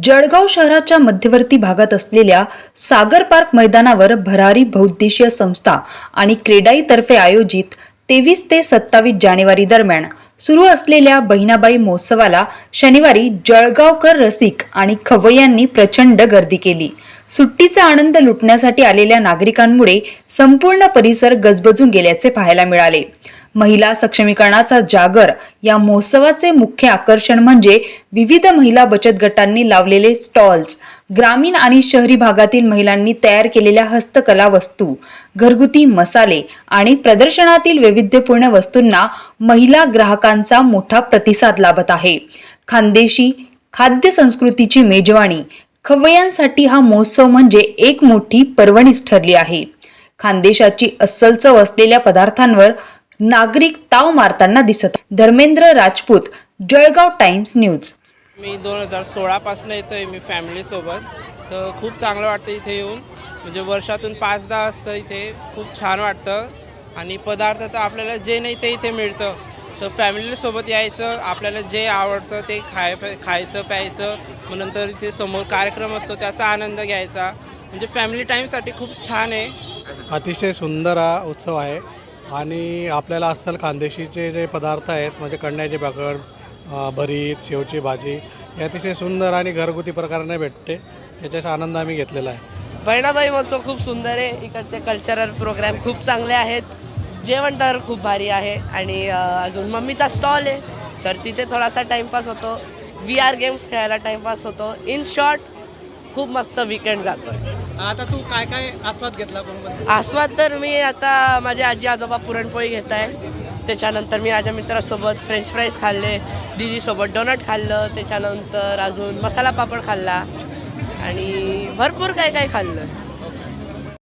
जळगाव शहराच्या मध्यवर्ती भागात असलेल्या सागर पार्क मैदानावर भरारी बहुउद्देशीय संस्था आणि क्रेडाईतर्फे आयोजित 23 ते 27 जानेवारी दरम्यान सुरू असलेल्या बहिणाबाई महोत्सवाला शनिवारी जळगावकर रसिक आणि खवय्यांनी प्रचंड गर्दी केली। सुट्टीचा आनंद लुटण्यासाठी आलेल्या नागरिकांमुळे संपूर्ण परिसर गजबजून गेल्याचे पाहायला मिळाले। महिला सक्षमीकरणाचा जागर या महोत्सवाचे मुख्य आकर्षण म्हणजे विविध महिला बचत गटांनी लावलेले स्टॉल्स, ग्रामीण आणि शहरी भागातील महिलांनी तयार केलेल्या हस्तकला वस्तू, घरगुती मसाले आणि प्रदर्शनातील वैविध्यपूर्ण वस्तूंना महिला ग्राहकांचा मोठा प्रतिसाद लाभत आहे। खानदेशी खाद्य संस्कृतीची मेजवानी खवय्यांसाठी हा महोत्सव म्हणजे एक मोठी पर्वणीच ठरली आहे। खानदेशाची अस्सल चव असलेल्या पदार्थांवर नागरिक ताव मारताना दिसत। Dharmendra Rajput, Jalgaon times news. मी 2016 पासून येतोय मी फॅमिली सोबत, तर खूप चांगलं वाटतं इथे येऊन। म्हणजे वर्षातून 5-10 असतं इथे, खूप छान वाटतं आणि पदार्थ तर आपल्याला जे नाही ते इथे मिळतं। तर फॅमिली सोबत यायचं, आपल्याला जे आवडतं ते खायचं प्यायचं, मग नंतर इथे समोर कार्यक्रम असतो त्याचा आनंद घ्यायचा। म्हणजे फॅमिली टाईमसाठी खूप छान आहे। अतिशय सुंदर हा उत्सव आहे आणि आपल्याला अस्सल खानदेशीचे जे पदार्थ आहेत म्हणजे कण्याची भाकर, भरीत, शेवची भाजी हे अतिशय सुंदर आणि घरगुती प्रकाराने भेटते, त्याचा आनंद आम्ही घेतलेला आहे। बहिणाबाई महोत्सव खूप सुंदर आहे। इकडचे कल्चरल प्रोग्राम खूप चांगले आहेत, जेवण तर खूप भारी आहे आणि अजून मम्मीचा स्टॉल आहे, तर तिथे थोडासा टाईमपास होतो, VR गेम्स खेळायला टाईमपास होतो। इन शॉर्ट खूप मस्त वीकेंड जातो। आता तू काय काय आस्वाद घेतला? आस्वाद तर मी आता माझे आजी आजोबा पुरणपोळी घेत आहे, त्याच्यानंतर मी माझ्या मित्रासोबत फ्रेंच फ्राईज खाल्ले, दीदीसोबत डोनट खाल्लं, त्याच्यानंतर अजून मसाला पापड खाल्ला आणि भरपूर काय काय खाल्लं।